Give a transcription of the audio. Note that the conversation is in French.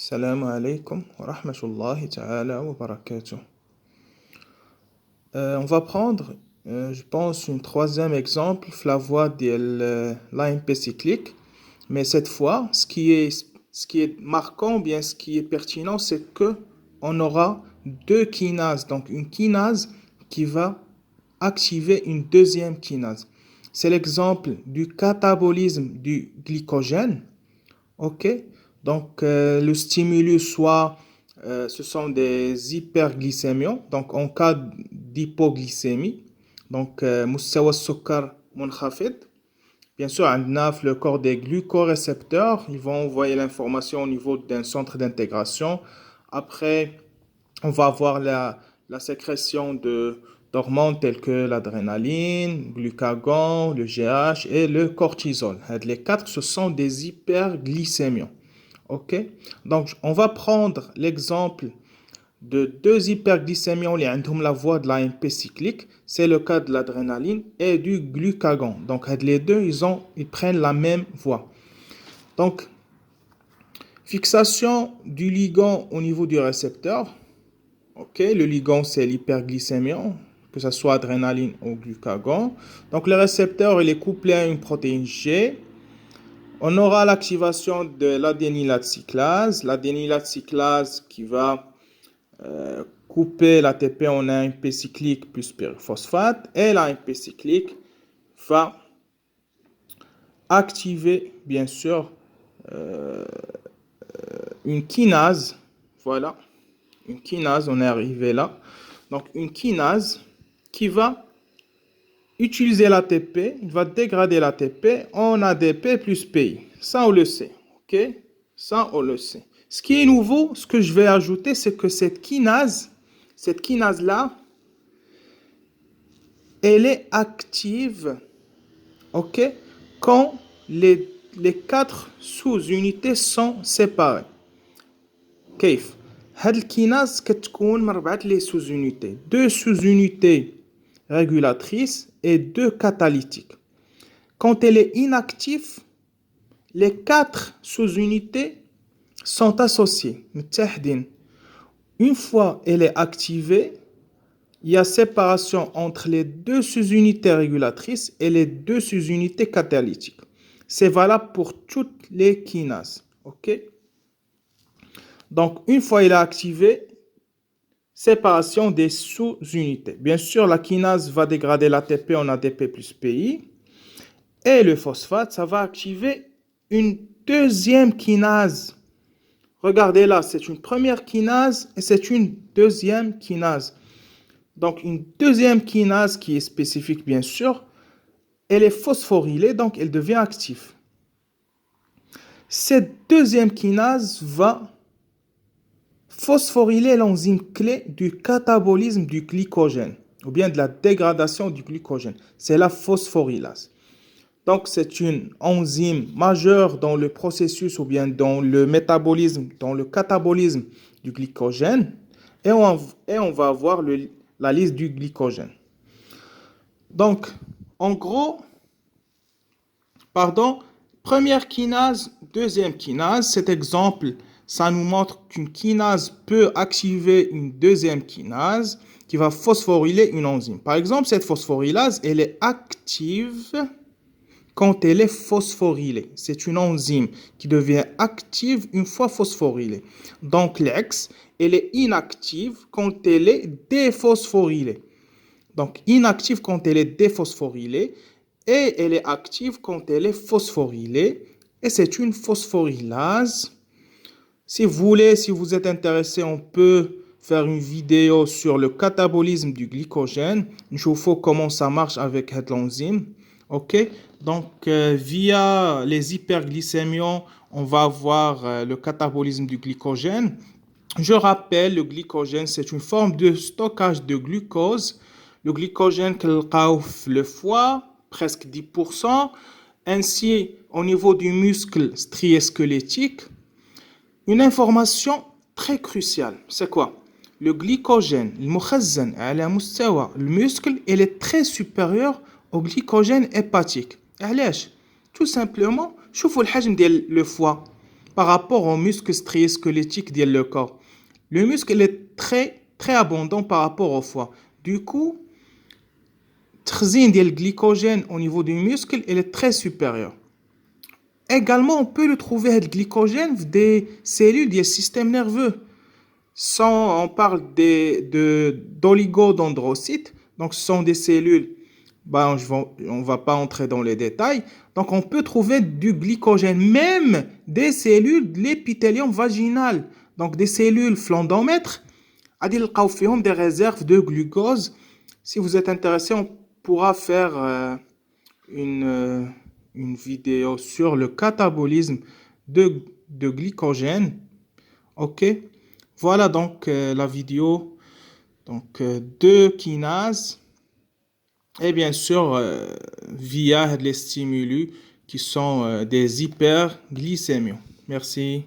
Salam alaikum wa rahmatullahi ta'ala wa barakatuh. On va prendre, je pense, un troisième exemple, la voie de l'AMP cyclique. Mais cette fois, ce qui est marquant, bien ce qui est pertinent, c'est que on aura deux kinases. Donc une kinase qui va activer une deuxième kinase. C'est l'exemple du catabolisme du glycogène. Ok, donc le stimulus ce sont des hyperglycémions. Donc en cas d'hypoglycémie, donc مستوى السكر منخفض. Bien sûr, عندنا في le corps des glucorécepteurs, ils vont envoyer l'information au niveau d'un centre d'intégration. Après, on va avoir la sécrétion d'hormones telles que l'adrénaline, le glucagon, le GH et le cortisol. Les quatre, ce sont des hyperglycémions. OK? Donc, on va prendre l'exemple de deux hyperglycémions qui ont la voie de l'AMP cyclique. C'est le cas de l'adrénaline et du glucagon. Donc, les deux, ils prennent la même voie. Donc, fixation du ligand au niveau du récepteur. Ok, le ligand, c'est l'hyperglycémion, que ce soit adrénaline ou glucagon. Donc, le récepteur, il est couplé à une protéine G. On aura l'activation de l'adénylate cyclase. L'adénylate cyclase qui va couper l'ATP en AMP cyclique plus pyrophosphate. Et l'AMP cyclique va activer, bien sûr, une kinase. Voilà. Une kinase, on est arrivé là. Donc, une kinase qui va utiliser l'ATP, il va dégrader l'ATP en ADP plus PI. Ça, on le sait. OK? Ça, on le sait. Ce qui est nouveau, ce que je vais ajouter, c'est que cette kinase-là, elle est active, OK, quand les quatre sous-unités sont séparées. كيف؟ هاد الكيناز كتكون من ربعة لي sous-unités. Deux sous-unités régulatrices et deux catalytiques. Quand elle est inactive, les quatre sous-unités sont associées. Une fois elle est activée, il y a séparation entre les deux sous-unités régulatrices et les deux sous-unités catalytiques. C'est valable pour toutes les kinases. OK? Donc, une fois il est activé, séparation des sous-unités. Bien sûr, la kinase va dégrader l'ATP en ADP plus PI. Et le phosphate, ça va activer une deuxième kinase. Regardez là, c'est une première kinase et c'est une deuxième kinase. Donc, une deuxième kinase qui est spécifique, bien sûr, elle est phosphorylée, donc elle devient active. Cette deuxième kinase va phosphoryler l'enzyme clé du catabolisme du glycogène ou bien de la dégradation du glycogène. C'est la phosphorylase. Donc, c'est une enzyme majeure dans le processus ou bien dans le métabolisme, dans le catabolisme du glycogène. Et on va avoir la liste du glycogène. Donc, en gros, première kinase, deuxième kinase, cet exemple, ça nous montre qu'une kinase peut activer une deuxième kinase qui va phosphoryler une enzyme. Par exemple, cette phosphorylase, elle est active quand elle est phosphorylée. C'est une enzyme qui devient active une fois phosphorylée. Donc, l'ex, elle est inactive quand elle est déphosphorylée. Donc, inactive quand elle est déphosphorylée et elle est active quand elle est phosphorylée. Et c'est une phosphorylase. Si vous voulez, si vous êtes intéressé, on peut faire une vidéo sur le catabolisme du glycogène. Je vous faut comment ça marche avec cette enzyme. OK? Donc, via les hyperglycémions, on va avoir le catabolisme du glycogène. Je rappelle, le glycogène, c'est une forme de stockage de glucose. Le glycogène que le foie, presque 10%. Ainsi, au niveau du muscle strié squelettique, une information très cruciale, c'est quoi? Le glycogène, le muscle, il est très supérieur au glycogène hépatique. علاش? Tout simplement, شوفوا الحجم ديال le foie. par rapport au muscle strié squelettique ديال le corps. Le muscle il est très abondant par rapport au foie. Du coup, التخزين ديال الجليكوجين au niveau du muscle il est très supérieur. Également, on peut le trouver le glycogène des cellules du système nerveux. On parle d'oligodendrocytes. Donc, ce sont des cellules. On va pas entrer dans les détails. Donc, on peut trouver du glycogène, même des cellules de l'épithélium vaginal. Donc, des cellules flandomètres. Des réserves de glucose. Si vous êtes intéressé, on pourra faire une vidéo sur le catabolisme de glycogène. Ok, voilà donc la vidéo de kinase et bien sûr via les stimuli qui sont des hyperglycémies. Merci.